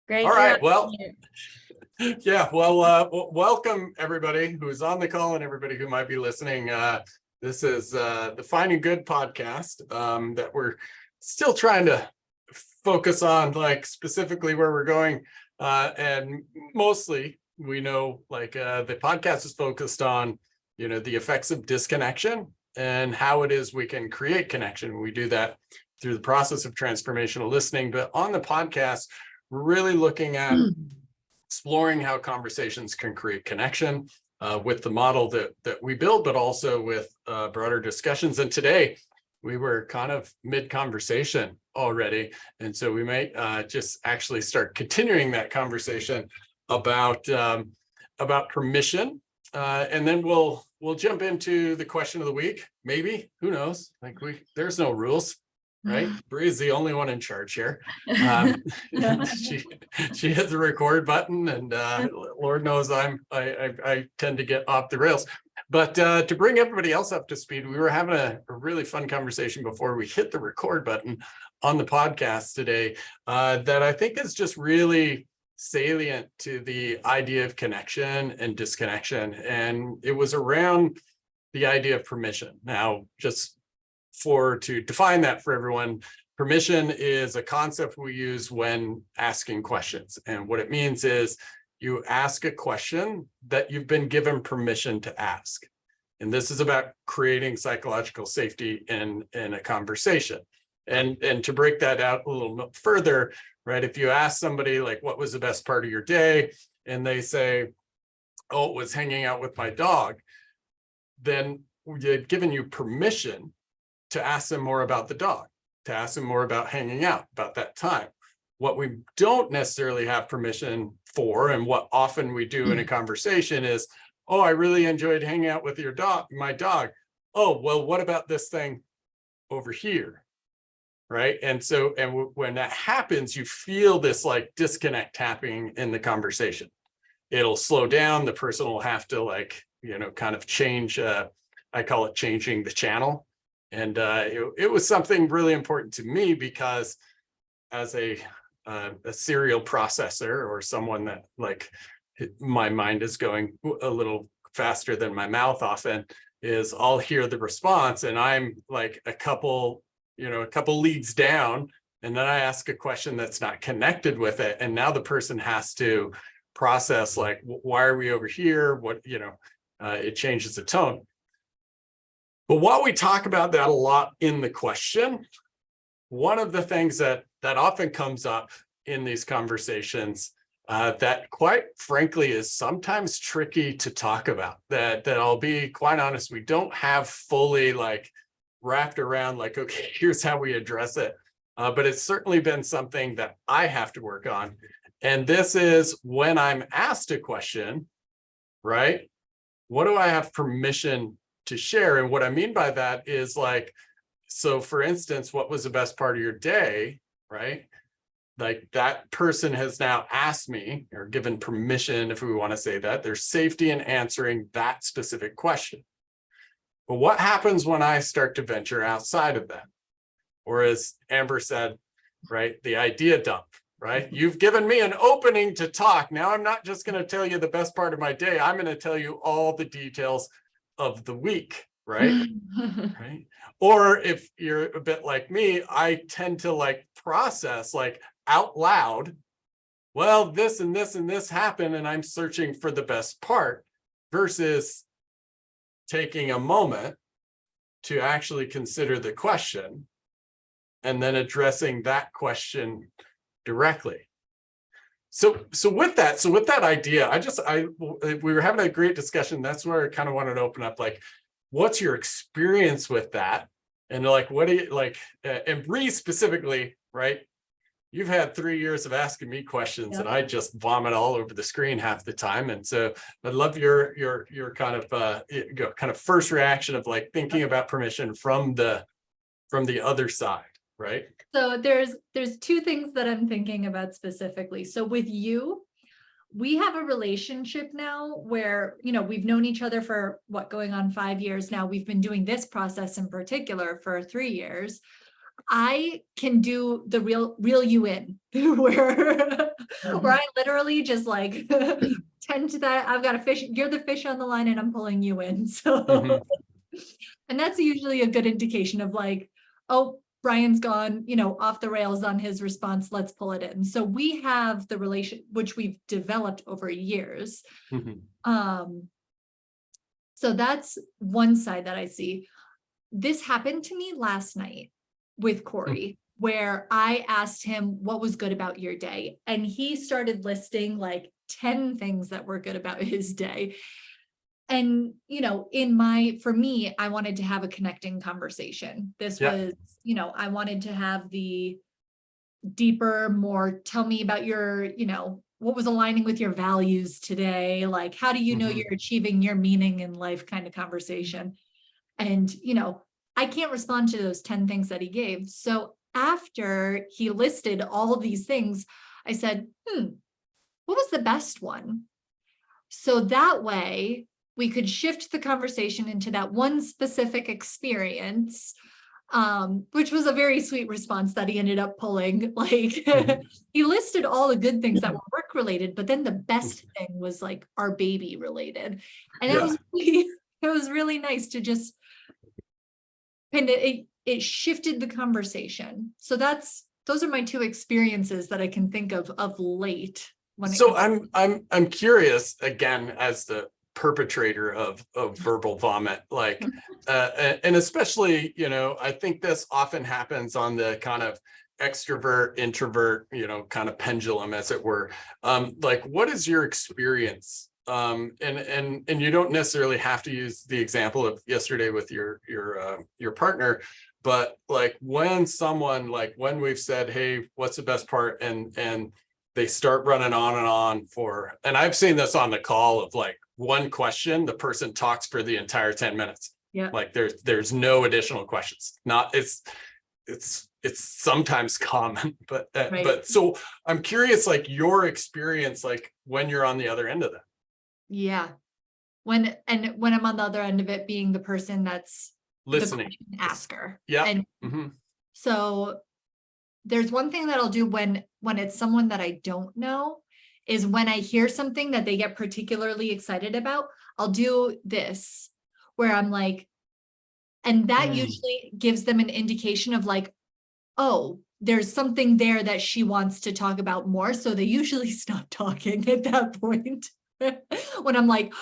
Great. All right. Well, yeah. Well, welcome everybody who's on the call and everybody who might be listening. This is the Finding Good podcast that we're still trying to focus on, like specifically where we're going. And mostly we know the podcast is focused on, the effects of disconnection and how it is we can create connection. We do that through the process of transformational listening. But on the podcast, we're really looking at exploring how conversations can create connection with the model that we build, but also with broader discussions. And today we were kind of mid-conversation already. And so we might just actually start continuing that conversation about permission. And then we'll jump into the question of the week, maybe, who knows? There's no rules. Right, Bree's the only one in charge here. She hit the record button, and Lord knows I tend to get off the rails. But to bring everybody else up to speed, we were having a really fun conversation before we hit the record button on the podcast today that I think is just really salient to the idea of connection and disconnection, and it was around the idea of permission. Now, just to define that for everyone, permission is a concept we use when asking questions. And what it means is you ask a question that you've been given permission to ask. And this is about creating psychological safety in a conversation. And to break that out a little further, right? If you ask somebody what was the best part of your day, and they say, oh, it was hanging out with my dog, then they've given you permission to ask them more about the dog, to ask them more about hanging out, about that time. What we don't necessarily have permission for, and what often we do in a conversation is, oh, I really enjoyed hanging out with my dog. Oh, well, what about this thing over here? Right. And so, when that happens, you feel this disconnect happening in the conversation. It'll slow down. The person will have to kind of change. I call it changing the channel. And it was something really important to me because as a serial processor, or someone that my mind is going a little faster than my mouth often, is I'll hear the response and I'm a couple leads down, and then I ask a question that's not connected with it. And now the person has to process why are we over here? What, it changes the tone. But while we talk about that a lot in the question, one of the things that often comes up in these conversations that quite frankly is sometimes tricky to talk about, that I'll be quite honest, we don't have fully wrapped around okay, here's how we address it. But it's certainly been something that I have to work on. And this is when I'm asked a question, right? What do I have permission to share? And what I mean by that is so for instance, what was the best part of your day, right? That person has now asked me, or given permission, if we want to say that, there's safety in answering that specific question. But what happens when I start to venture outside of that? Or as Amber said, right, the idea dump, right? You've given me an opening to talk. Now I'm not just going to tell you the best part of my day. I'm going to tell you all the details of the week, right? Right. Or if you're a bit like me, I tend to process out loud, well, this and this and this happened, and I'm searching for the best part, versus taking a moment to actually consider the question and then addressing that question directly. So with that idea, we were having a great discussion. That's where I kind of wanted to open up, what's your experience with that? And what do you and Bree specifically, right? You've had 3 years of asking me questions, and I just vomit all over the screen half the time. And so I'd love your kind of first reaction of thinking about permission from the other side. Right. So there's two things that I'm thinking about specifically. So with you, we have a relationship now where, we've known each other for going on 5 years now. We've been doing this process in particular for 3 years. I can do the reel you in where I literally just like tend to that. I've got a fish, you're the fish on the line and I'm pulling you in. So, Mhm. and that's usually a good indication of like, oh, Brian's gone, off the rails on his response. Let's pull it in. So we have the relation, which we've developed over years. Mhm. So that's one side that I see. This happened to me last night with Corey, where I asked him what was good about your day. And he started listing like 10 things that were good about his day. And, for me, I wanted to have a connecting conversation. This Yeah. was, I wanted to have the deeper, more tell me about your, what was aligning with your values today? Like, how do you know Mhm. you're achieving your meaning in life kind of conversation? And, I can't respond to those 10 things that he gave. So after he listed all these things, I said, what was the best one? So that way we could shift the conversation into that one specific experience, which was a very sweet response that he ended up pulling. Like he listed all the good things that were work related, but then the best thing was like our baby related. And Yeah. it was really nice to just and it shifted the conversation. So those are my two experiences that I can think of late. So I'm curious again, as the perpetrator of verbal vomit, like and especially, I think this often happens on the kind of extrovert introvert, kind of pendulum, as it were. Like, what is your experience? And you don't necessarily have to use the example of yesterday with your partner, but like when someone, like when we've said, hey, what's the best part, and they start running on and on for, and I've seen this on the call of like one question, the person talks for the entire 10 minutes. Yeah. Like there's no additional questions. Not it's sometimes common, but Right. but so I'm curious, like your experience, like when you're on the other end of that. Yeah. When I'm on the other end of it, being the person that's the Listening. question asker. Yeah. And so there's one thing that I'll do when it's someone that I don't know, is when I hear something that they get particularly excited about, I'll do this where I'm like, and that usually gives them an indication of like, oh, there's something there that she wants to talk about more. So they usually stop talking at that point. When I'm like,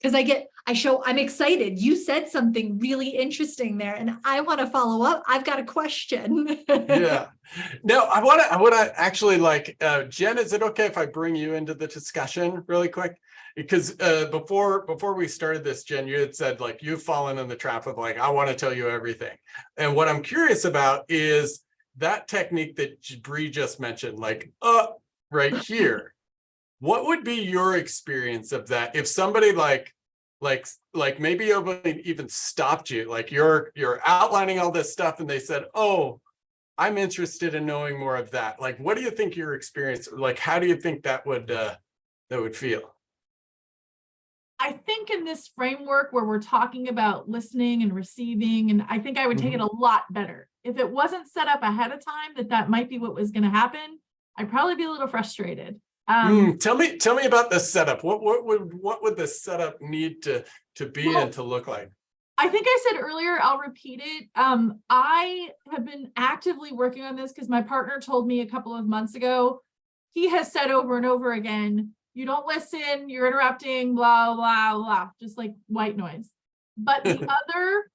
because I'm excited. You said something really interesting there and I want to follow up. I've got a question. Yeah. No, I want to actually, like, Jen, is it okay if I bring you into the discussion really quick? Because before we started this, Jen, you had said like you've fallen in the trap of like, I want to tell you everything. And what I'm curious about is that technique that Bree just mentioned, like, right here. What would be your experience of that? If somebody like maybe even stopped you, like you're outlining all this stuff and they said, oh, I'm interested in knowing more of that. Like, what do you think your experience, like, how do you think that would feel? I think in this framework where we're talking about listening and receiving, and I think I would take it a lot better. If it wasn't set up ahead of time that might be what was going to happen, I'd probably be a little frustrated. Tell me about the setup. What would the setup need to be and to look like? I think I said earlier, I'll repeat it. I have been actively working on this because my partner told me a couple of months ago, he has said over and over again, you don't listen, you're interrupting, blah, blah, blah, just like white noise. But the other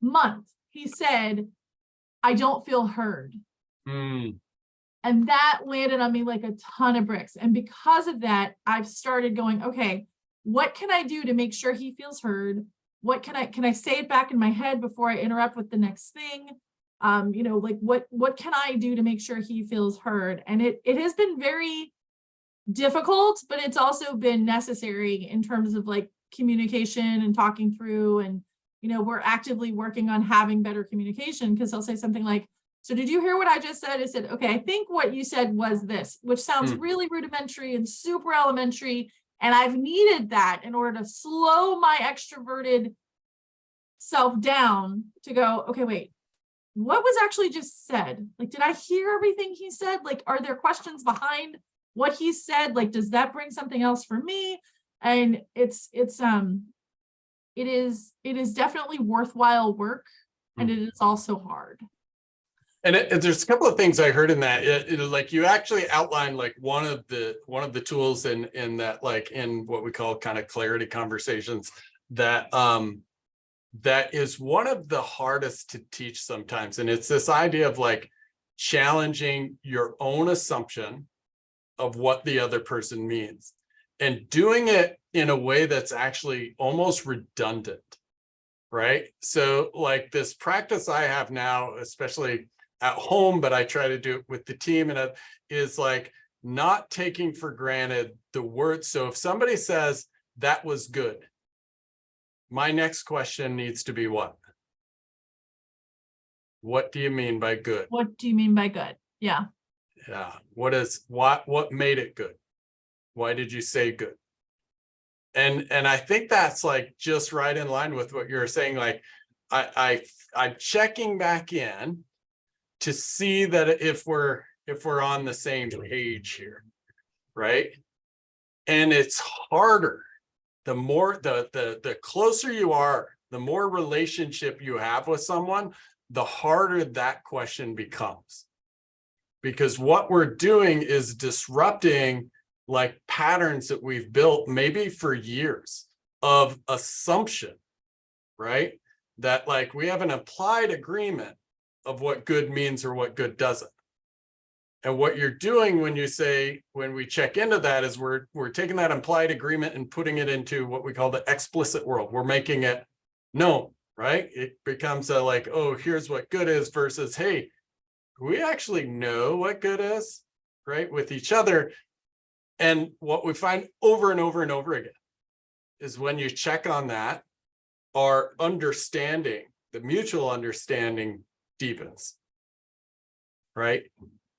month, he said, I don't feel heard. And that landed on me like a ton of bricks. And because of that, I've started going, okay, what can I do to make sure he feels heard? What can I say it back in my head before I interrupt with the next thing? Like what can I do to make sure he feels heard? And it has been very difficult, but it's also been necessary in terms of like communication and talking through. And, we're actively working on having better communication, because I'll say something like, so did you hear what I just said? I said, okay, I think what you said was this, which sounds really rudimentary and super elementary. And I've needed that in order to slow my extroverted self down to go, okay, wait, what was actually just said? Like, did I hear everything he said? Like, are there questions behind what he said? Like, does that bring something else for me? And it is definitely worthwhile work, and it is also hard. And there's a couple of things I heard in that. Like you actually outlined like one of the tools in that, like in what we call kind of clarity conversations, that that is one of the hardest to teach sometimes. And it's this idea of like challenging your own assumption of what the other person means and doing it in a way that's actually almost redundant, right? So like this practice I have now, especially at home, but I try to do it with the team, and it is like not taking for granted the word. So if somebody says that was good, my next question needs to be what? What do you mean by good? What do you mean by good? Yeah. Yeah. What made it good? Why did you say good? And I think that's like just right in line with what you're saying. Like I'm checking back in to see that if we're on the same page here, right? And it's harder. The more the closer you are, the more relationship you have with someone, the harder that question becomes. Because what we're doing is disrupting like patterns that we've built maybe for years of assumption, right? That like we have an implied agreement of what good means or what good doesn't. And what you're doing when we check into that is we're taking that implied agreement and putting it into what we call the explicit world. We're making it known, right? It becomes a like, oh, here's what good is versus, hey, we actually know what good is, right? With each other. And what we find over and over and over again is when you check on that, our understanding, the mutual understanding deepens, right?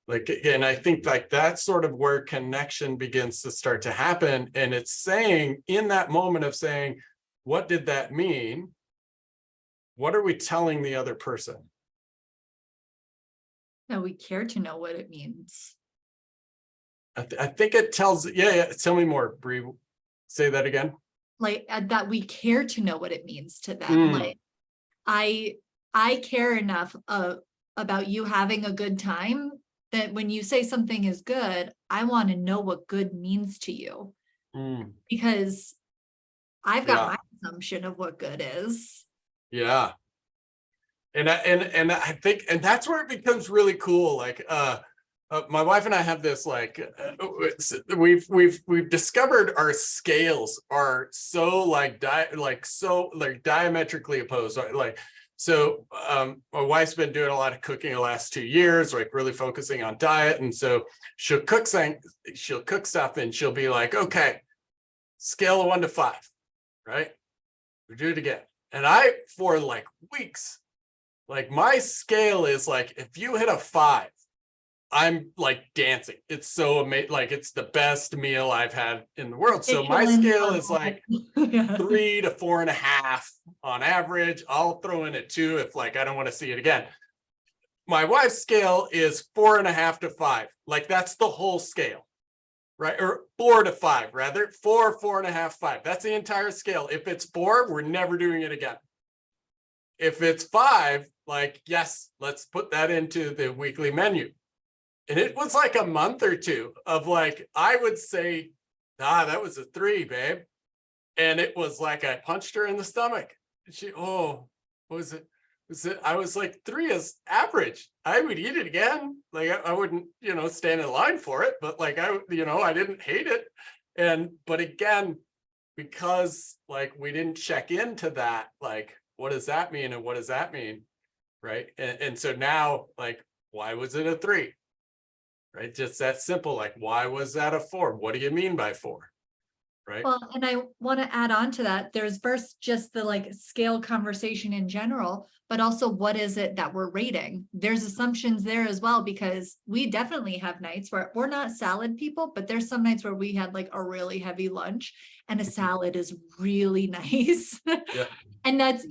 Like, and I think like that's sort of where connection begins to start to happen. And it's saying in that moment of saying, what did that mean? What are we telling the other person? No, we care to know what it means. I think it tells, yeah. Tell me more, Bree. Say that again. Like that we care to know what it means to them. Like I care enough about you having a good time that when you say something is good, I want to know what good means to you. Because I've got my assumption of what good is. Yeah. And I think, and that's where it becomes really cool. Like, my wife and I have this like we've discovered our scales are so like diametrically opposed. Like, so my wife's been doing a lot of cooking the last 2 years, like really focusing on diet, and so she'll cook stuff, and she'll be like, okay, scale of 1 to 5, right? We do it again, and I for like weeks. Like my scale is like, if you hit a 5, I'm like dancing. It's so amazing. Like it's the best meal I've had in the world. So my scale is like 3 to 4.5 on average. I'll throw in a 2 if like I don't want to see it again. My wife's scale is 4.5 to 5. Like that's the whole scale, right? Or 4 to 5 rather. 4, 4.5, 5. That's the entire scale. If it's 4, we're never doing it again. If it's 5, like, yes, let's put that into the weekly menu. And it was like a month or 2 of like, I would say, that was a 3, babe. And it was like, I punched her in the stomach. And she, what was it? I was like, 3 is average. I would eat it again. Like I wouldn't, stand in line for it, but like, I didn't hate it. But again, because like, we didn't check into that, like, what does that mean? And what does that mean? Right. And so now, like, why was it a 3? Right. Just that simple. Like, why was that a 4? What do you mean by 4? right? Well, and I want to add on to that. There's first just the like scale conversation in general, but also what is it that we're rating? There's assumptions there as well, because we definitely have nights where we're not salad people, but there's some nights where we had like a really heavy lunch and a salad is really nice. Yeah. And that's,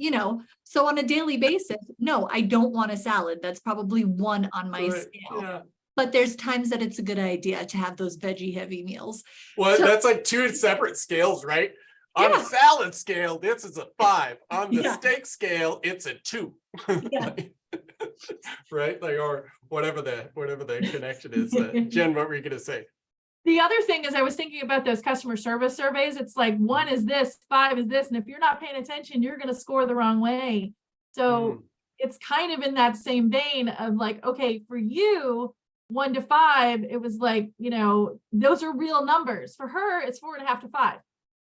so on a daily basis, no, I don't want a salad. That's probably one on my Right, scale. yeah. But there's times that it's a good idea to have those veggie heavy meals. Well, So- that's like two separate scales, right? On Yeah. a salad scale, this is a 5. On the Yeah. steak scale, it's a 2. Yeah. Right? Like, or whatever the connection is. Jen, what were you gonna say? The other thing is I was thinking about those customer service surveys. It's like 1 is this, 5 is this. And if you're not paying attention, you're going to score the wrong way. So it's kind of in that same vein of like, okay, for you, 1 to 5, it was like, those are real numbers. For her, it's 4.5 to 5.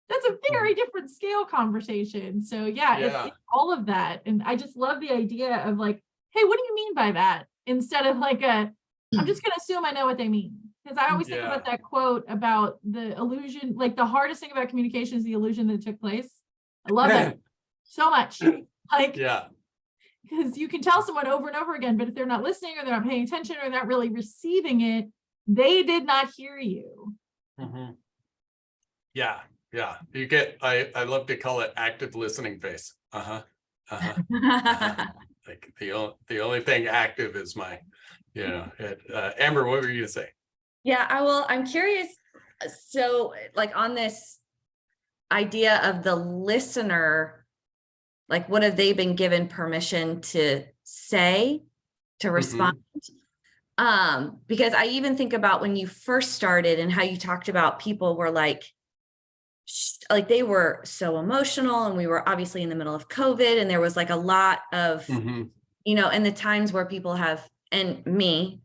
That's a very different scale conversation. So yeah. It's all of that. And I just love the idea of like, hey, what do you mean by that? Instead of like I'm just going to assume I know what they mean. Because I always think about that quote about the illusion, like the hardest thing about communication is the illusion that took place. I love that so much. Like, Yeah. because you can tell someone over and over again, but if they're not listening or they're not paying attention or not really receiving it, they did not hear you. Yeah. Yeah. You get, I love to call it active listening face. Like the only thing active is my, Amber, what were you gonna say? Yeah, I'm curious. So like on this idea of the listener, like what have they been given permission to say, to respond? Because I even think about when you first started and how you talked about people were like they were so emotional, and we were obviously in the middle of COVID, and there was like a lot of, and the times where people have, and me,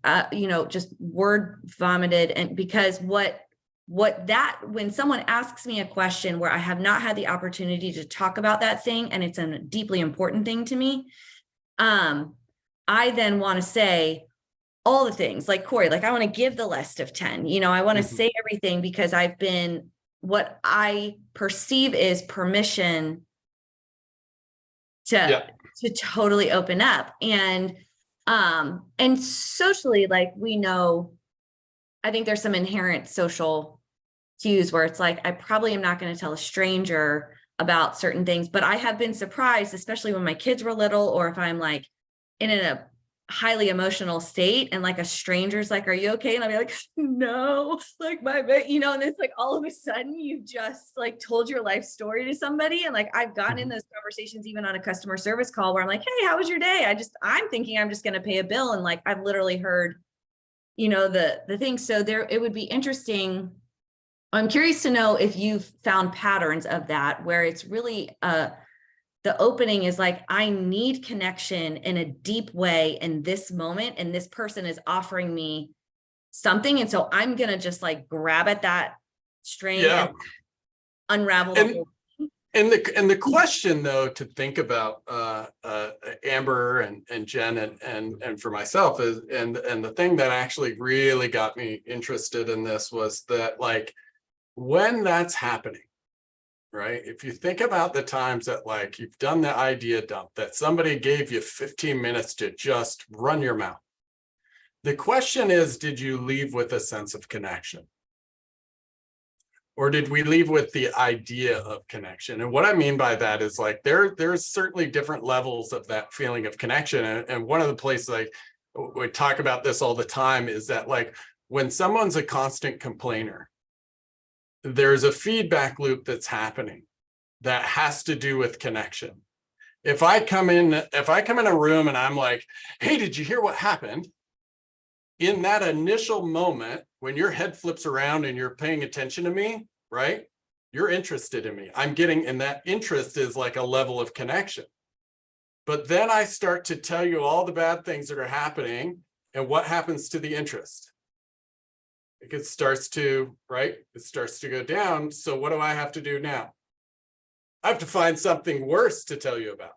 just word vomited. And because when someone asks me a question where I have not had the opportunity to talk about that thing, and it's a deeply important thing to me, I then want to say all the things like Corey, like I want to give the list of 10, I want to say everything because I've been, what I perceive is permission to totally open up. And socially, like we know, I think there's some inherent social cues where it's like, I probably am not going to tell a stranger about certain things, but I have been surprised, especially when my kids were little, or if I'm like in a highly emotional state and like a stranger's like, are you okay? And I'll be like, no, like and it's like all of a sudden you've just like told your life story to somebody. And like, I've gotten in those conversations, even on a customer service call where I'm like, hey, how was your day? I'm thinking I'm just going to pay a bill. And like, I've literally heard, the thing. So it would be interesting. I'm curious to know if you've found patterns of that, where it's really, the opening is like, I need connection in a deep way in this moment. And this person is offering me something. And so I'm going to just like grab at that string and unravel the whole thing. And the question though, to think about, Amber and Jen and for myself is, and the thing that actually really got me interested in this was that like, when that's happening, right? If you think about the times that like you've done the idea dump, that somebody gave you 15 minutes to just run your mouth. The question is, did you leave with a sense of connection? Or did we leave with the idea of connection? And what I mean by that is like, there's certainly different levels of that feeling of connection. And one of the places like we talk about this all the time is that like, when someone's a constant complainer, there's a feedback loop that's happening that has to do with connection. If I come in a room and I'm like, hey, did you hear what happened? In that initial moment, when your head flips around and you're paying attention to me, right? You're interested in me. I'm getting, and that interest is like a level of connection. But then I start to tell you all the bad things that are happening, and what happens to the interest? It starts to, right? It starts to go down. So what do I have to do now? I have to find something worse to tell you about.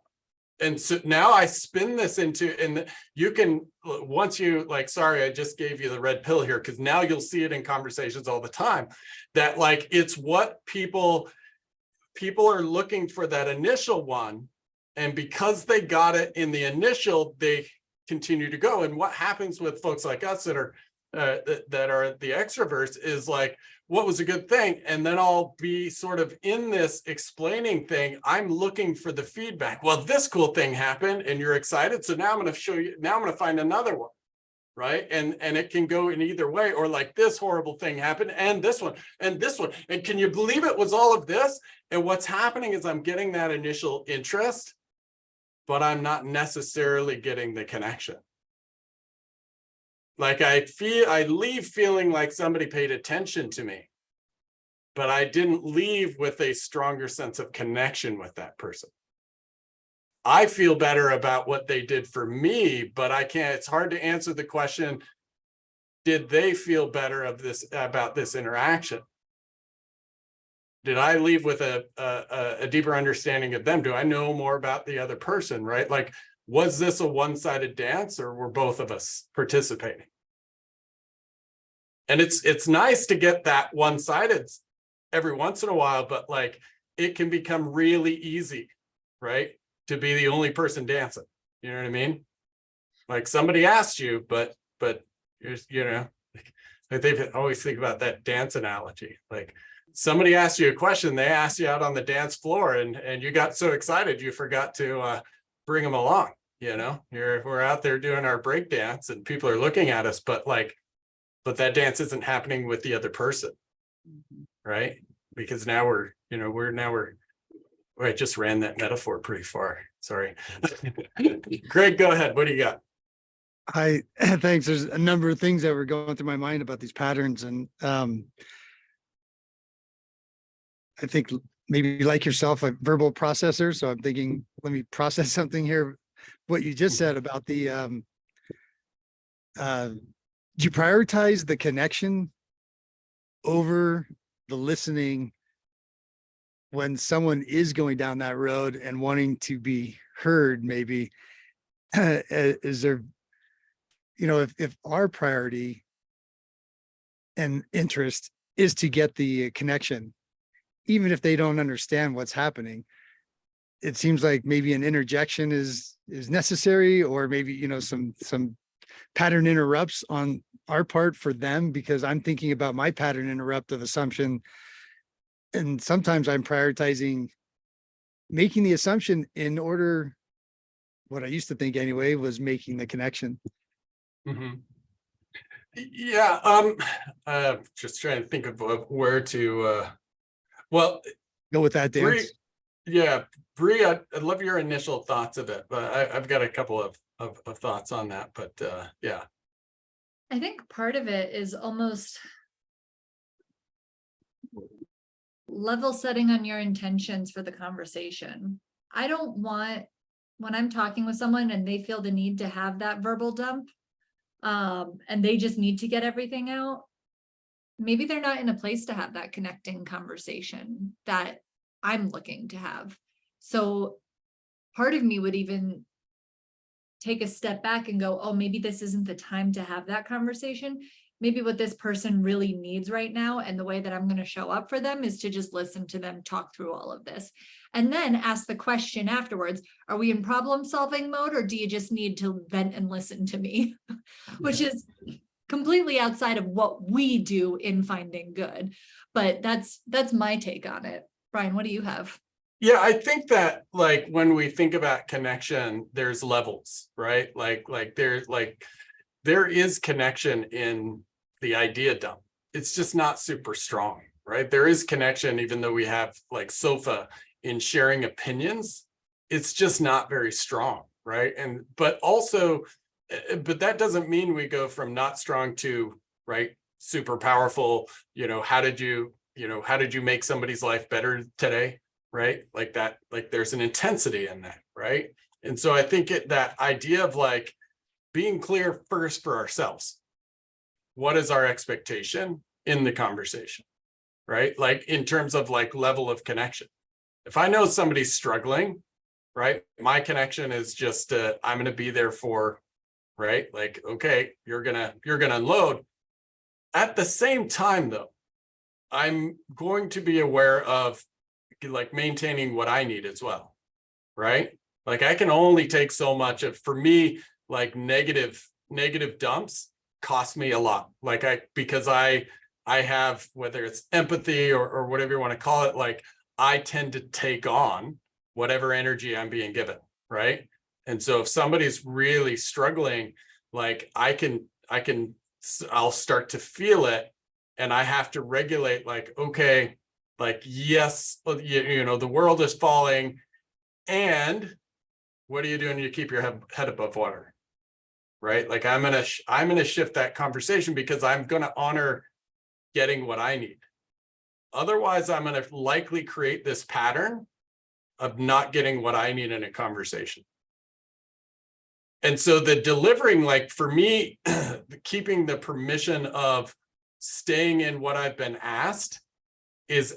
And so now I spin this into, and you can, once you like, sorry, I just gave you the red pill here, because now you'll see it in conversations all the time, that like, it's what people are looking for, that initial one. And because they got it in the initial, they continue to go. And what happens with folks like us that are the extroverts is like, what was a good thing? And then I'll be sort of in this explaining thing. I'm looking for the feedback. Well, this cool thing happened and you're excited. So now I'm going to show you, now I'm going to find another one. Right. And it can go in either way, or like this horrible thing happened and this one and this one. And can you believe it was all of this? And what's happening is I'm getting that initial interest, but I'm not necessarily getting the connection. Like I leave feeling like somebody paid attention to me, but I didn't leave with a stronger sense of connection with that person. I feel better about what they did for me, but I can't, it's hard to answer the question, did they feel better about this interaction? Did I leave with a deeper understanding of them? Do I know more about the other person, right? Like, was this a one-sided dance, or were both of us participating? And it's nice to get that one-sided every once in a while, but like, it can become really easy, right? To be the only person dancing. You know what I mean? Like somebody asked you, but you know, like they always think about that dance analogy. Like somebody asked you a question, they asked you out on the dance floor, and you got so excited you forgot to bring them along. You know, we're out there doing our break dance and people are looking at us, but that dance isn't happening with the other person, right? Because now I just ran that metaphor pretty far. Sorry. Greg, go ahead. What do you got? Hi, thanks. There's a number of things that were going through my mind about these patterns. And I think maybe like yourself, a verbal processor. So I'm thinking, let me process something here. What you just said about the, do you prioritize the connection over the listening when someone is going down that road and wanting to be heard? Maybe is there, you know, if our priority and interest is to get the connection, even if they don't understand what's happening, it seems like maybe an interjection is necessary, or maybe, you know, some pattern interrupts on our part for them, because I'm thinking about my pattern interrupt of assumption. And sometimes I'm prioritizing making the assumption in order, what I used to think anyway, was making the connection. Mm-hmm. Yeah. Just trying to think of where to, well, Go with that, Dan. Bree, I'd love your initial thoughts of it, but I've got a couple of thoughts on that, but yeah. I think part of it is almost level setting on your intentions for the conversation. I don't want, when I'm talking with someone and they feel the need to have that verbal dump, and they just need to get everything out, maybe they're not in a place to have that connecting conversation that I'm looking to have. So part of me would even take a step back and go, oh, maybe this isn't the time to have that conversation. Maybe what this person really needs right now, and the way that I'm going to show up for them, is to just listen to them talk through all of this. And then ask the question afterwards, are we in problem solving mode, or do you just need to vent and listen to me? Which is completely outside of what we do in Finding Good. But that's my take on it. Brian, what do you have? Yeah, I think that like when we think about connection, there's levels, right? Like there is connection in the idea dump. It's just not super strong, right? There is connection, even though we have like SOFA in sharing opinions, it's just not very strong, right? But that doesn't mean we go from not strong to, right, super powerful. You know, how did you make somebody's life better today? Right? Like that, like there's an intensity in that, right? And so I think that idea of like being clear first for ourselves. What is our expectation in the conversation, right? Like in terms of like level of connection. If I know somebody's struggling, right? My connection is just, I'm going to be there for, right? Like, okay, you're going to unload. At the same time though, I'm going to be aware of like maintaining what I need as well, right? Like I can only take so much of, for me, like negative dumps cost me a lot. Like because I have, whether it's empathy or whatever you want to call it, like I tend to take on whatever energy I'm being given, right? And so if somebody's really struggling, like I'll start to feel it, and I have to regulate, like, okay, like, yes, you know, the world is falling, and what are you doing to keep your head above water, right? Like I'm gonna shift that conversation because I'm gonna honor getting what I need. Otherwise, I'm gonna likely create this pattern of not getting what I need in a conversation. And so the delivering, like for me, keeping the permission of staying in what I've been asked is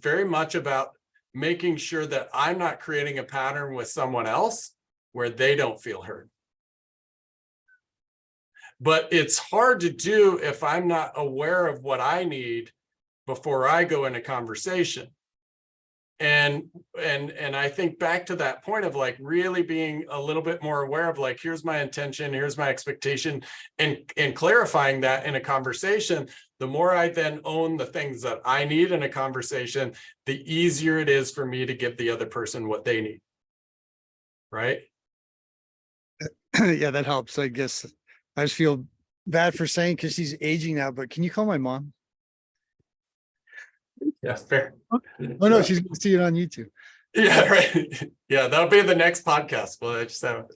very much about making sure that I'm not creating a pattern with someone else where they don't feel heard. But it's hard to do if I'm not aware of what I need before I go into conversation. And I think back to that point of like really being a little bit more aware of like, here's my intention, here's my expectation, and clarifying that in a conversation. The more I then own the things that I need in a conversation, the easier it is for me to give the other person what they need. Right? Yeah, that helps. I guess I just feel bad for saying because she's aging now, but can you call my mom? Yeah, fair. Oh no, she's gonna see it on YouTube. Yeah, right. Yeah, that'll be the next podcast. Well, I just have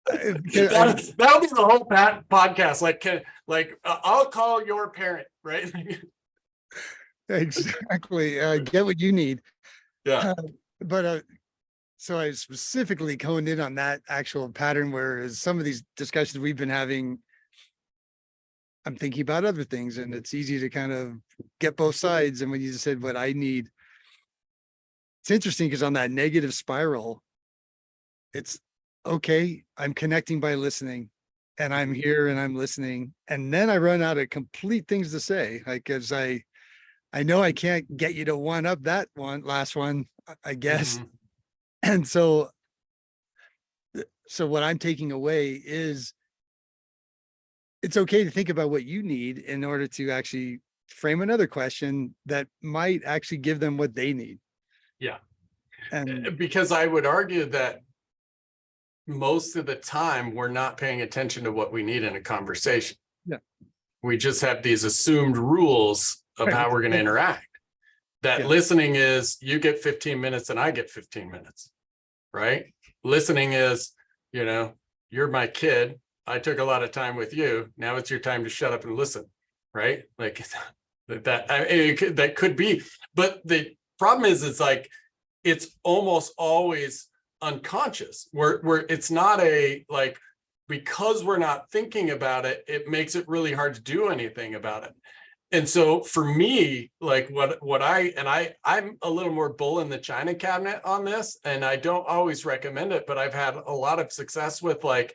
that'll be the whole podcast. Like, I'll call your parent, right? Exactly. Get what you need. Yeah. But so I specifically honed in on that actual pattern, whereas some of these discussions we've been having, I'm thinking about other things, and it's easy to kind of get both sides. And when you just said what I need, it's interesting because on that negative spiral, it's okay, I'm connecting by listening, and I'm here and I'm listening. And then I run out of complete things to say, like, as I know I can't get you to one up that last one, I guess. Mhm. And so what I'm taking away is it's okay to think about what you need in order to actually frame another question that might actually give them what they need. Yeah. And Because I would argue that most of the time we're not paying attention to what we need in a conversation. Yeah. We just have these assumed rules of Right. how we're going to interact. That Yeah. listening is you get 15 minutes and I get 15 minutes, right? Listening is, you know, you're my kid. I took a lot of time with you. Now it's your time to shut up and listen, right? Like that could be. But the problem is, it's like, it's almost always unconscious where it's not a, because we're not thinking about it, it makes it really hard to do anything about it. And so for me, like I'm a little more bull in the china cabinet on this, and I don't always recommend it, but I've had a lot of success with, like,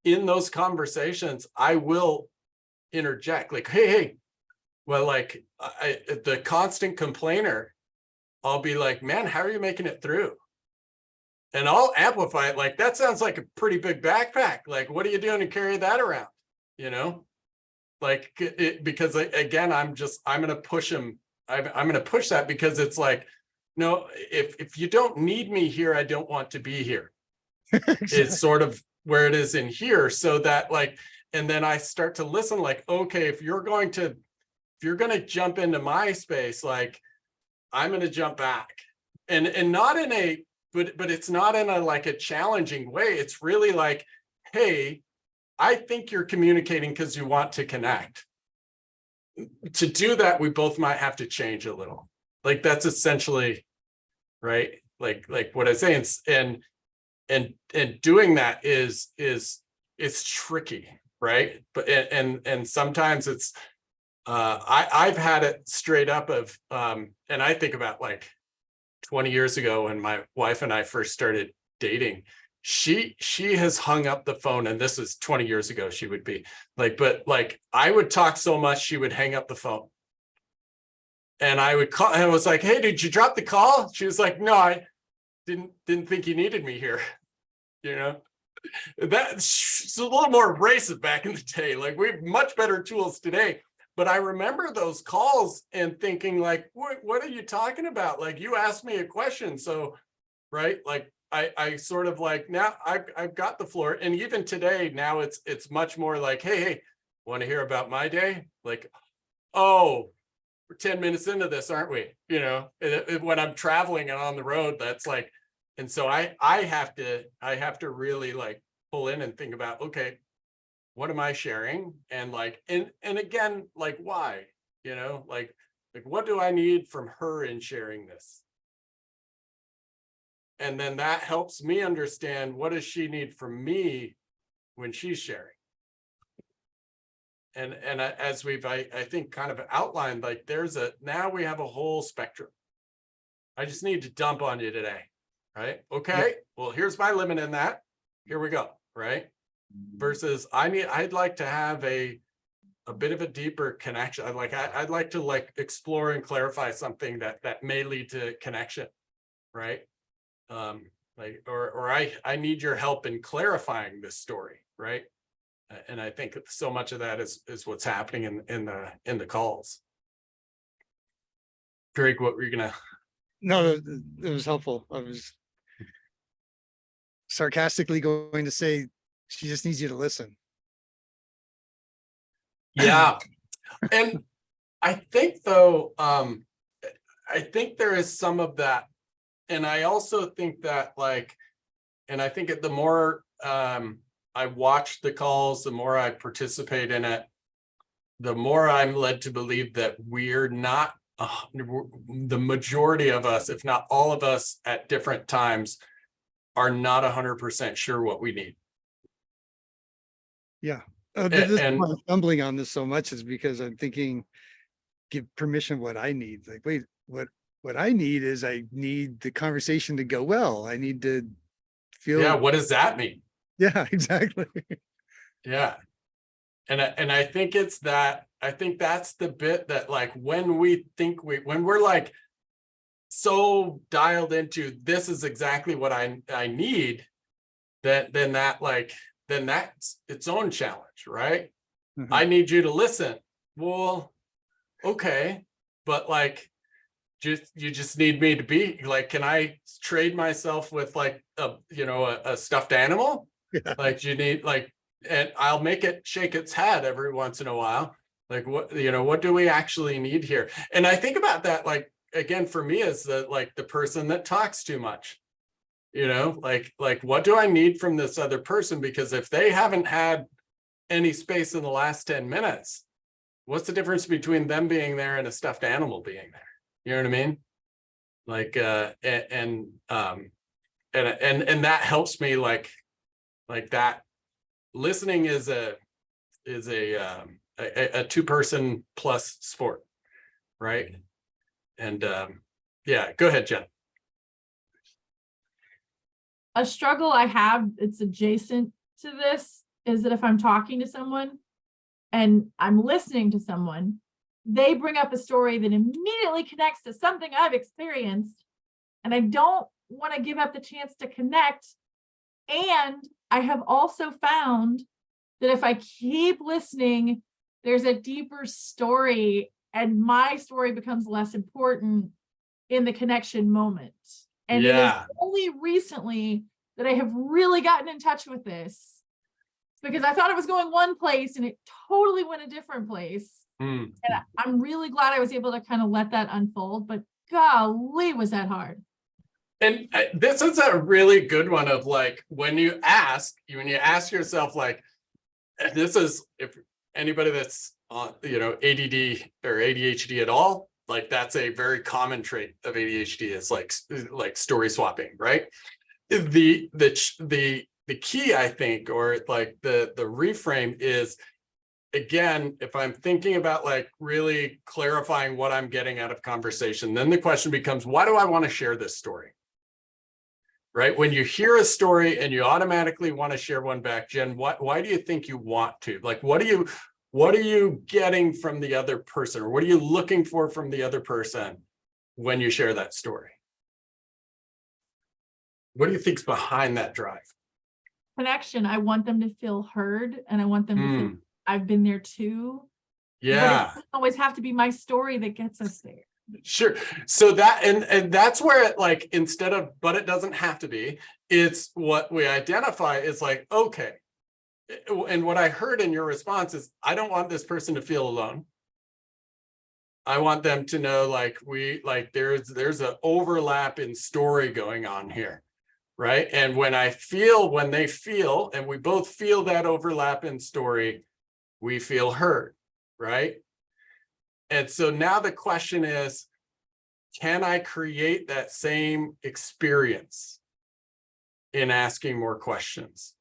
in those conversations, I will interject, like, hey, well, like the constant complainer, I'll be like, man, how are you making it through? And I'll amplify it. Like, that sounds like a pretty big backpack. Like, what are you doing to carry that around? You know? Like, because again, I'm going to push him. I'm going to push that because it's like, no, if you don't need me here, I don't want to be here. It's sort of where it is in here. So that, like, and then I start to listen, like, okay, if you're going to jump into my space, like, I'm going to jump back, and not in a, but it's not in a, like, a challenging way. It's really like, hey, I think you're communicating because you want to connect. To do that, we both might have to change a little. Like, that's essentially, right? Like what I say, and doing that is tricky, right? But and sometimes it's I've had it straight up of and I think about, like, 20 years ago when my wife and I first started dating, she has hung up the phone, and this is 20 years ago. She would be like, but like I would talk so much, she would hang up the phone. And I would call, and I was like, hey, did you drop the call? She was like, no, I didn't think you needed me here. You know, that's a little more abrasive back in the day. Like we have much better tools today. But I remember those calls and thinking like, what are you talking about? Like you asked me a question. So, right. Like I sort of like, now I've got the floor. And even today, now it's much more like, hey, want to hear about my day? Like, oh, we're 10 minutes into this, aren't we? You know, when I'm traveling and on the road, that's like, and so I have to really like pull in and think about, okay, what am I sharing? And like, and again, like why, you know, like what do I need from her in sharing this? And then that helps me understand what does she need from me when she's sharing. And as we've, I think kind of outlined, like now we have a whole spectrum. I just need to dump on you today, right? Okay, well, here's my limit in that. Here we go, right? Versus I'd like to have a bit of a deeper connection. I'd like to like explore and clarify something that may lead to connection, right? Like, or I need your help in clarifying this story, right? And I think so much of that is what's happening in the calls. Greg, what were you gonna? No, it was helpful. I was sarcastically going to say, she just needs you to listen. Yeah. And I think though, I think there is some of that. And I also think that like, and I think the more I watch the calls, the more I participate in it, the more I'm led to believe that we're not, the majority of us, if not all of us at different times, are not 100% sure what we need. Yeah. This is And why I'm stumbling on this so much is because I'm thinking, give permission what I need. Like, wait, what I need is I need the conversation to go well. I need to feel. yeah, what does that mean? Yeah, exactly. Yeah. And I think it's that, I think that's the bit that like when we're like so dialed into this is exactly what I need, then that's its own challenge, right? Mhm. I need you to listen. Well, okay, but like you just need me to be like, can I trade myself with like a stuffed animal? Yeah. Like you need like, and I'll make it shake its head every once in a while. Like what do we actually need here? And I think about that, like, again, for me as the person that talks too much, like what do I need from this other person? Because if they haven't had any space in the last 10 minutes, what's the difference between them being there and a stuffed animal being there? You know what I mean? Like, and that helps me like that. Listening is a two-person plus sport, right? And yeah, go ahead, Jen. A struggle I have, it's adjacent to this, is that if I'm talking to someone and I'm listening to someone, they bring up a story that immediately connects to something I've experienced, and I don't want to give up the chance to connect. And I have also found that if I keep listening, there's a deeper story and my story becomes less important in the connection moment. And it is only recently that I have really gotten in touch with this, because I thought it was going one place and it totally went a different place. And I'm really glad I was able to kind of let that unfold, but golly, was that hard. And this is a really good one of like, when you ask yourself, like, this is, if anybody that's on, ADD or ADHD at all, like that's a very common trait of ADHD is like story swapping, right? The key, I think, or like the reframe is again, if I'm thinking about like really clarifying what I'm getting out of conversation, then the question becomes, why do I want to share this story? Right? When you hear a story and you automatically want to share one back, Jen, why do you think you want to? Like, what are you getting from the other person, or what are you looking for from the other person when you share that story? What do you think's behind that drive? Connection. I want them to feel heard, and I want them to feel I've been there too. But it Yeah, doesn't always have to be my story that gets us there. sure. So that, and that's where it, like, instead of, but it doesn't have to be, it's what we identify is like, okay. And what I heard in your response is, I don't want this person to feel alone. I want them to know, like, there's an overlap in story going on here. Right. And when they feel, and we both feel that overlap in story, we feel heard. Right. And so now the question is, can I create that same experience in asking more questions?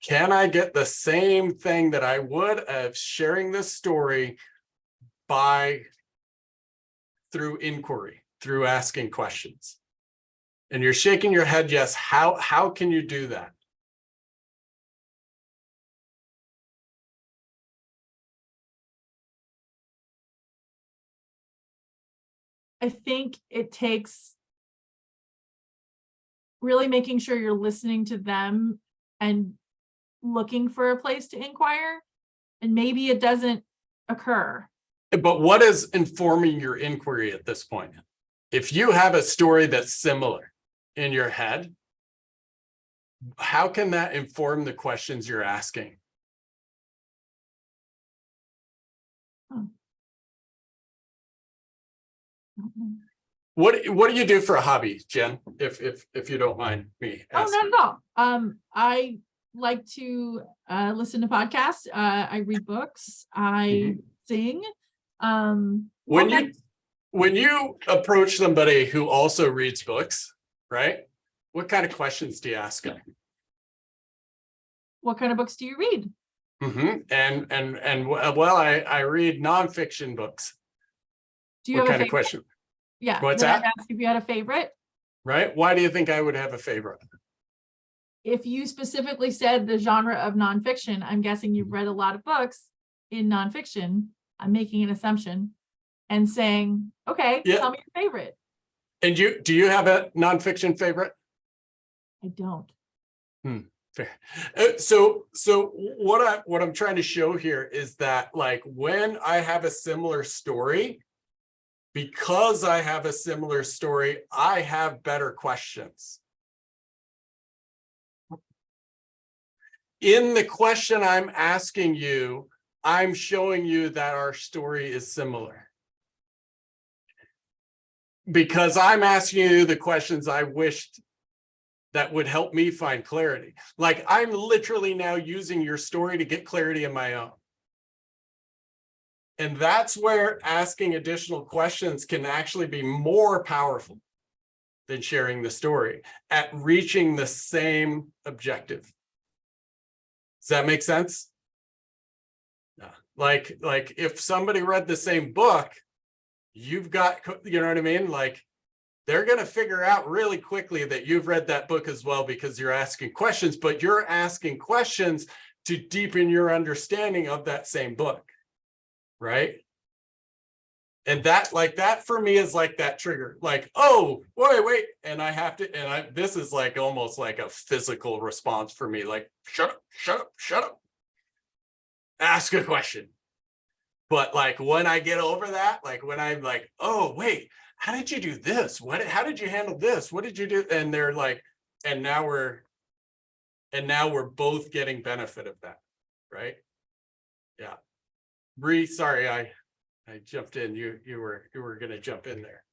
Can I get the same thing that I would of sharing this story through inquiry, through asking questions? And you're shaking your head, yes. How can you do that? I think it takes really making sure you're listening to them and looking for a place to inquire. And maybe it doesn't occur. But what is informing your inquiry at this point? If you have a story that's similar in your head, how can that inform the questions you're asking? What do you do for a hobby, Jen? If you don't mind me asking. Oh, not at all. I like to listen to podcasts. I read books. I sing. When you approach somebody who also reads books, right? What kind of questions do you ask them? What kind of books do you read? And well, I read nonfiction books. Do you What have kind a of favorite? question? Yeah. What's then that? I'd ask if you had a favorite. Right? Why do you think I would have a favorite? If you specifically said the genre of nonfiction, I'm guessing you've read a lot of books in nonfiction. I'm making an assumption and saying, okay, Yeah. tell me your favorite. And do you have a nonfiction favorite? I don't. Fair. So what I'm trying to show here is that, like, when I have a similar story, because I have a similar story, I have better questions. In the question I'm asking you, I'm showing you that our story is similar. Because I'm asking you the questions I wished that would help me find clarity. Like, I'm literally now using your story to get clarity in my own. And that's where asking additional questions can actually be more powerful than sharing the story at reaching the same objective. Does that make sense? Yeah. Like if somebody read the same book, you've got, you know what I mean? Like, they're going to figure out really quickly that you've read that book as well, because you're asking questions, but you're asking questions to deepen your understanding of that same book. Right? And that for me is like that trigger, like, oh, wait. And I have to, this is like almost like a physical response for me. Like, shut up. Ask a question. But like, when I get over that, like when I'm like, oh, wait, how did you do this? How did you handle this? What did you do? And they're like, and now we're both getting benefit of that. Right? Yeah. Bree, sorry, I jumped in. You were going to jump in there.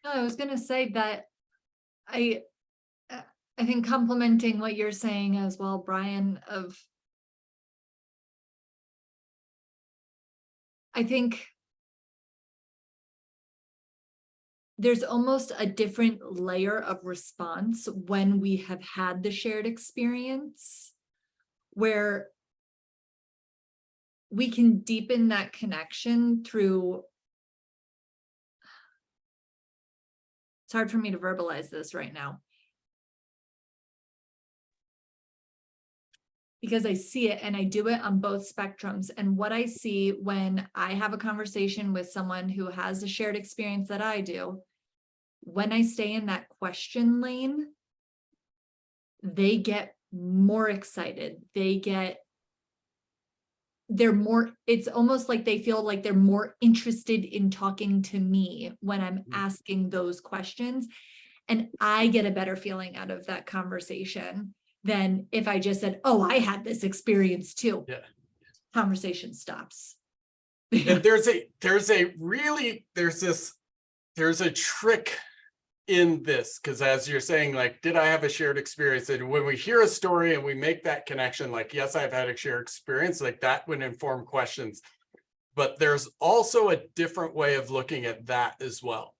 No, I was going to say that I think complimenting what you're saying as well, Brian, I think there's almost a different layer of response when we have had the shared experience, where we can deepen that connection through. It's hard for me to verbalize this right now. Because I see it and I do it on both spectrums. And what I see when I have a conversation with someone who has a shared experience that I do, when I stay in that question lane, they get more excited. They're more, it's almost like they feel like they're more interested in talking to me when I'm asking those questions. And I get a better feeling out of that conversation than if I just said, oh, I had this experience too. Yeah. Conversation stops. And there's a trick in this, because as you're saying, like, did I have a shared experience? And when we hear a story and we make that connection, like, yes, I've had a shared experience, like that would inform questions. But there's also a different way of looking at that as well.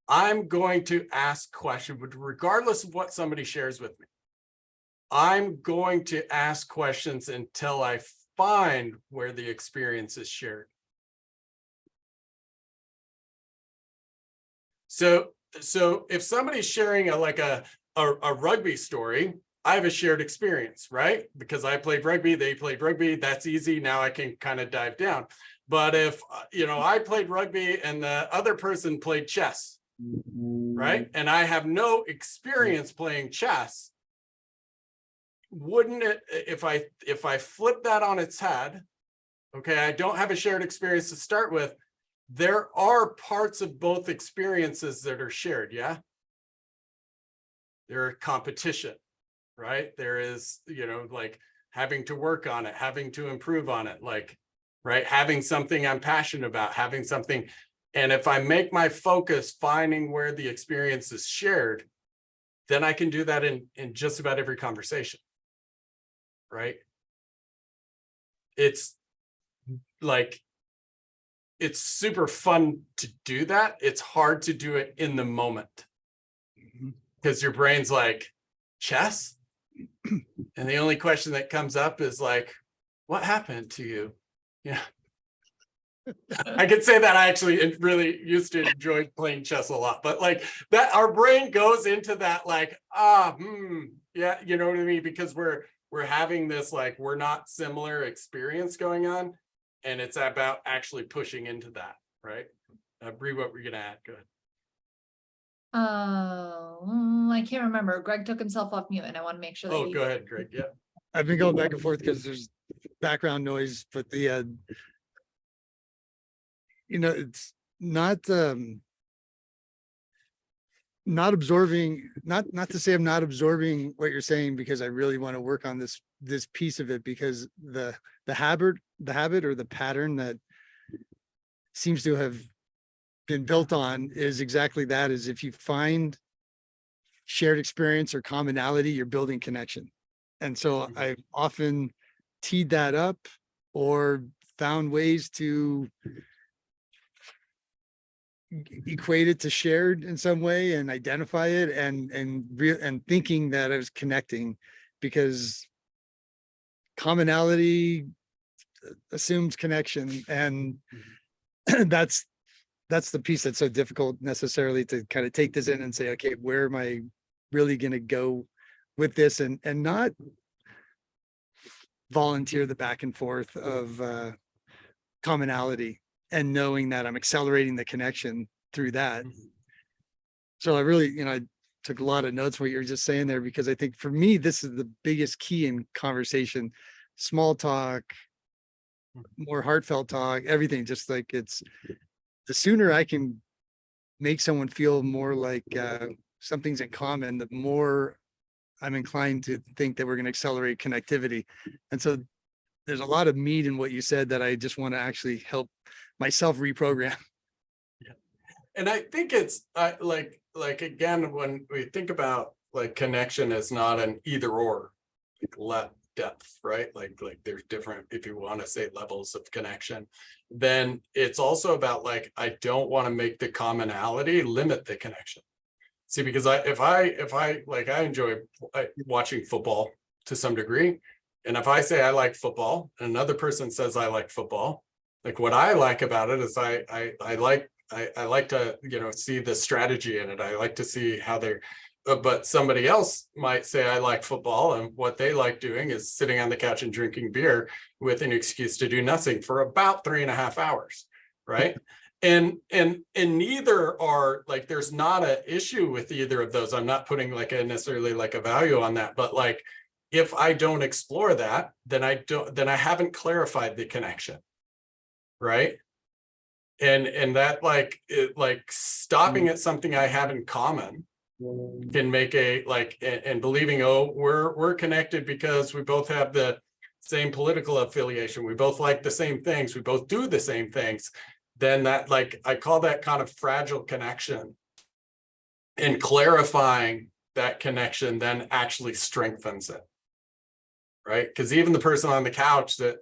I'm going to ask questions, but regardless of what somebody shares with me, I'm going to ask questions until I find where the experience is shared. So if somebody's sharing a rugby story, I have a shared experience, right? Because I played rugby, they played rugby, that's easy. Now I can kind of dive down. But if, I played rugby and the other person played chess, right? And I have no experience playing chess, wouldn't it, if I flip that on its head, okay, I don't have a shared experience to start with, there are parts of both experiences that are shared, yeah? There are competition, right? There is, like having to work on it, having to improve on it, like, right? Having something I'm passionate about, having something, and if I make my focus finding where the experience is shared, then I can do that in just about every conversation. Right? It's like, it's super fun to do that. It's hard to do it in the moment because your brain's like, chess? And the only question that comes up is like, what happened to you? Yeah. I could say that I actually really used to enjoy playing chess a lot, but like that, our brain goes into that like, yeah, you know what I mean? Because we're having this like, we're not similar experience going on, and it's about actually pushing into that, right? Bree, what were you gonna add? Go ahead. I can't remember. Greg took himself off mute and I want to make sure that Go ahead, Greg. Yeah. I've been going back and forth because there's background noise, but it's not absorbing, not to say I'm not absorbing what you're saying, because I really want to work on this piece of it, because the habit or the pattern that seems to have been built on is exactly that, is if you find shared experience or commonality, you're building connection. And so I've often teed that up or found ways to equate it to shared in some way and identify it and thinking that I was connecting, because commonality assumes connection, and that's the piece that's so difficult necessarily to kind of take this in and say, okay, where am I really going to go with this, and not volunteer the back and forth of commonality, and knowing that I'm accelerating the connection through that. So I really, I took a lot of notes what you were just saying there, because I think for me, this is the biggest key in conversation. Small talk, more heartfelt talk, everything. Just like, it's the sooner I can make someone feel more like something's in common, the more I'm inclined to think that we're going to accelerate connectivity. And so there's a lot of meat in what you said that I just want to actually help myself reprogram. Yeah. And I think it's like again, when we think about like connection as not an either or, like depth, right? Like there's different, if you want to say, levels of connection, then it's also about like, I don't want to make the commonality limit the connection. See, because if I enjoy watching football to some degree, And if I say I like football, and another person says I like football, like what I like about it is I like to, you know, see the strategy in it. I like to see how they're, but somebody else might say I like football, and what they like doing is sitting on the couch and drinking beer with an excuse to do nothing for about 3.5 hours, right? And neither are like, there's not an issue with either of those. I'm not putting like a necessarily like a value on that, but like, if I don't explore that, then I haven't clarified the connection, right? And that like stopping at something I have in common can make a like, and believing, oh, we're connected because we both have the same political affiliation, we both like the same things, we both do the same things, then that, like, I call that kind of fragile connection. And clarifying that connection then actually strengthens it, right? Because even the person on the couch that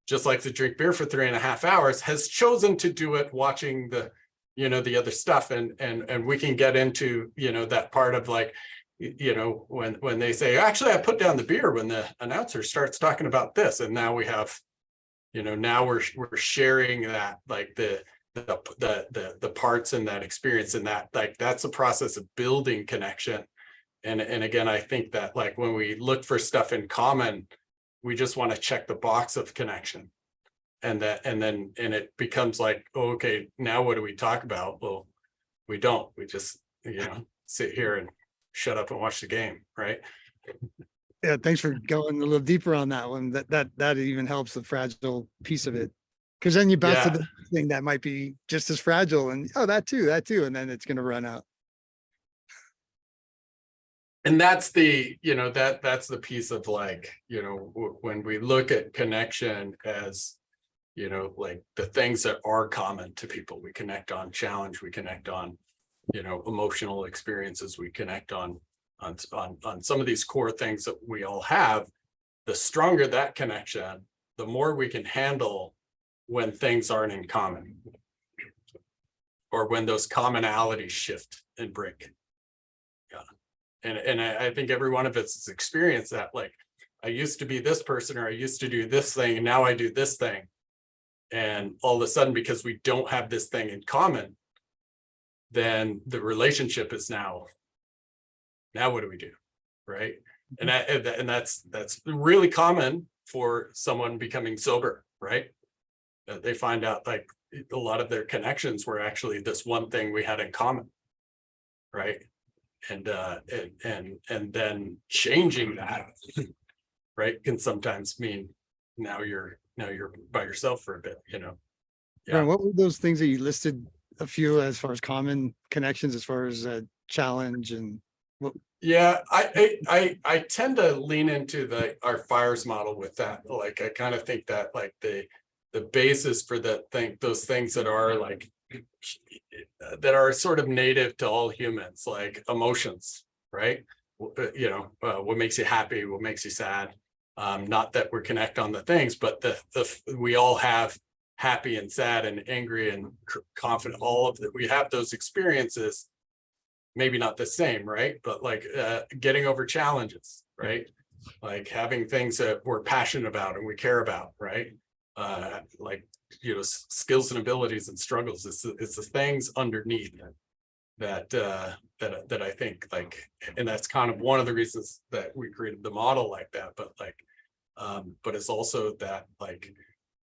just likes to drink beer for 3.5 hours has chosen to do it watching the, you know, the other stuff. And we can get into, you know, that part of like, you know, when they say, actually, I put down the beer when the announcer starts talking about this, and now we have, you know, now we're sharing that, like the parts in that experience, and that, like, that's a process of building connection. And again, I think that like when we look for stuff in common, we just want to check the box of connection, and it becomes like, oh, okay, now what do we talk about? Well, we don't, we just, you know, sit here and shut up and watch the game, right? Yeah, thanks for going a little deeper on that one. That even helps the fragile piece of it. Cause then you bounce to Yeah. the thing that might be just as fragile, and oh, that too. And then it's gonna run out. And that's the, you know, that's the piece of like, you know, when we look at connection as, you know, like the things that are common to people, we connect on challenge, we connect on, you know, emotional experiences, we connect on some of these core things that we all have. The stronger that connection, the more we can handle when things aren't in common, or when those commonalities shift and break. Yeah. And I think every one of us has experienced that. Like, I used to be this person, or I used to do this thing, and now I do this thing. And all of a sudden, because we don't have this thing in common, then the relationship is now what do we do? Right. And that's really common for someone becoming sober, right? They find out like a lot of their connections were actually this one thing we had in common, right? And then changing that, right, can sometimes mean now you're by yourself for a bit, you know. Brian, what were those things that you listed a few as far as common connections, as far as challenge and what? Yeah, I tend to lean into our fires model with that. Like, I kind of think that like the basis for those things that are like, that are sort of native to all humans, like emotions, right? You know, what makes you happy, what makes you sad. Not that we're connect on the things, but we all have happy and sad and angry and confident, all of that. We have those experiences, maybe not the same, right? But like getting over challenges, right? Like having things that we're passionate about and we care about, right? Like, you know, skills and abilities and struggles. It's the things underneath that I think, like, and that's kind of one of the reasons that we created the model like that. But like, but it's also that like,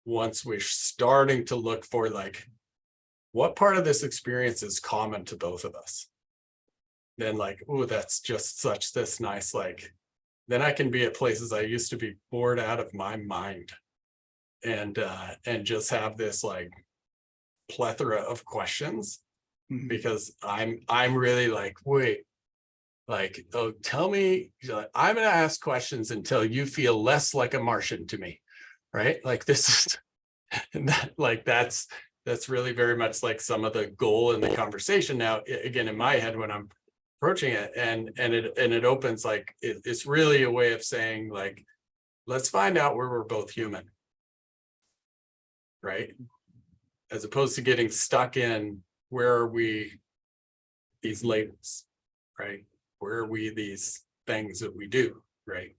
once we're starting to look for like, what part of this experience is common to both of us, then like, oh, that's just such this nice, like, then I can be at places I used to be bored out of my mind, and just have this like plethora of questions, because I'm really like, wait, like, oh, tell me, I'm gonna ask questions until you feel less like a Martian to me, right? Like, this is, and that, like, that's really very much like some of the goal in the conversation now, again, in my head when I'm approaching it, and it opens, like, it's really a way of saying like, let's find out where we're both human, right? As opposed to getting stuck in, where are we these labels, right? Where are we these things that we do, right?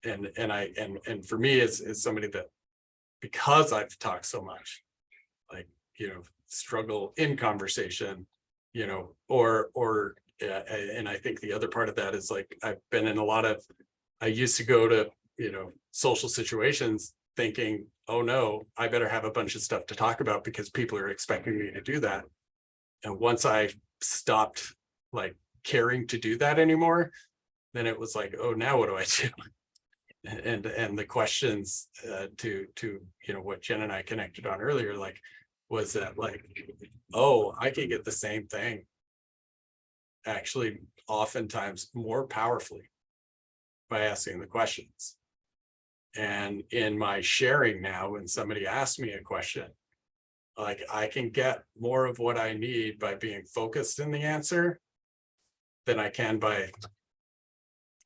and for me, it's somebody that, because I've talked so much, like, struggle in conversation, and I think the other part of that is like, I've been in I used to go to, social situations thinking, oh no, I better have a bunch of stuff to talk about because people are expecting me to do that. And once I stopped like caring to do that anymore, then it was like, oh, now what do I do? And the questions to what Jen and I connected on earlier, like, was that like, oh, I can get the same thing actually oftentimes more powerfully by asking the questions. And in my sharing now, when somebody asks me a question, like, I can get more of what I need by being focused in the answer than I can by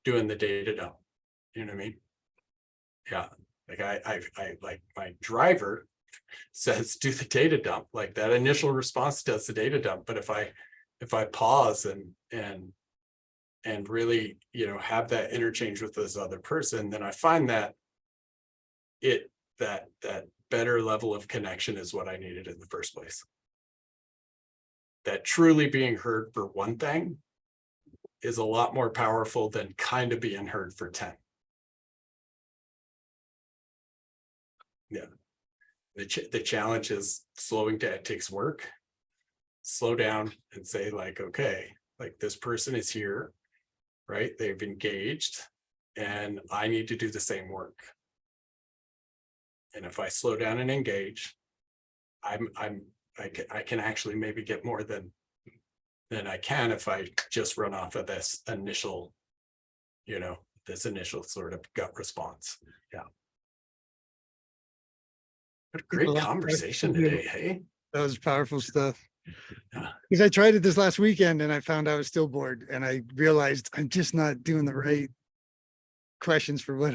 doing the data dump. You know what I mean? Yeah. Like I like, my driver says do the data dump, like that initial response does the data dump. But if I pause and really, have that interchange with this other person, then I find that that better level of connection is what I needed in the first place. That truly being heard for one thing is a lot more powerful than kind of being heard for 10. Yeah. The challenge is slowing down. It takes work. Slow down and say like, okay, like this person is here, right? They've engaged and I need to do the same work. And if I slow down and engage, I can actually maybe get more than I can if I just run off of this initial, this initial sort of gut response. Yeah. What a great conversation today, hey? That was powerful stuff. Yeah. Because I tried it this last weekend and I found I was still bored, and I realized I'm just not doing the right questions for what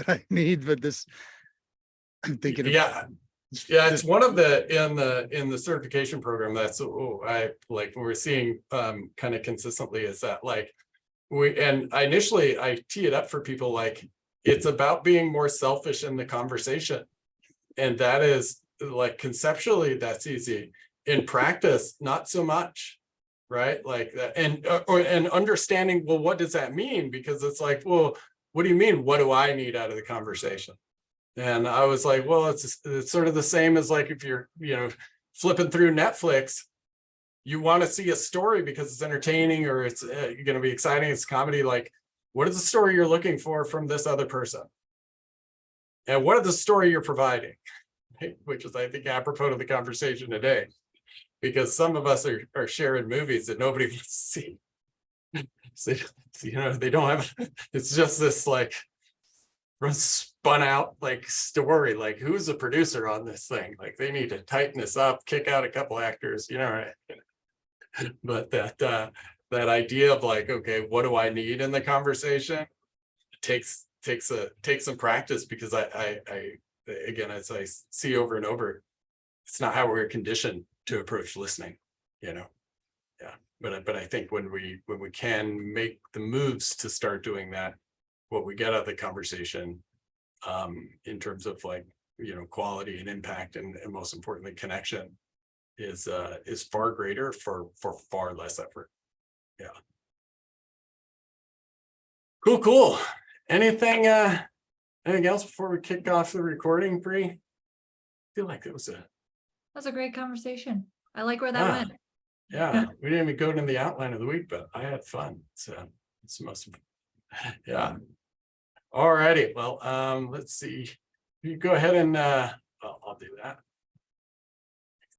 I need. But this, I'm thinking of, Yeah, it's one of in the certification program that's I like we're seeing kind of consistently is that like initially I tee it up for people like it's about being more selfish in the conversation. And that is like conceptually that's easy. In practice, not so much, right? Like that, and understanding, well, what does that mean? Because it's like, well, what do you mean? What do I need out of the conversation? And I was like, well, it's sort of the same as like if you're, flipping through Netflix, you want to see a story because it's entertaining or it's going to be exciting. It's comedy. Like, what is the story you're looking for from this other person? And what is the story you're providing? Which is, I think, apropos to the conversation today, because some of us are sharing movies that nobody wants to see. So, they don't have, it's just this like spun out like story, like who's the producer on this thing? Like they need to tighten this up, kick out a couple actors, right? But that idea of like, okay, what do I need in the conversation takes some practice, because I again, as I see over and over, it's not how we're conditioned to approach listening, yeah. But I think when we can make the moves to start doing that, what we get out of the conversation in terms of like, quality and impact and most importantly connection is far greater for far less effort. Yeah. Cool. Anything else before we kick off the recording, Bree? I feel like it was a great conversation. I like where that went. Yeah, we didn't even go into the outline of the week, but I had fun. So it's most, yeah. All righty. Well, let's see. You go ahead and I'll do that.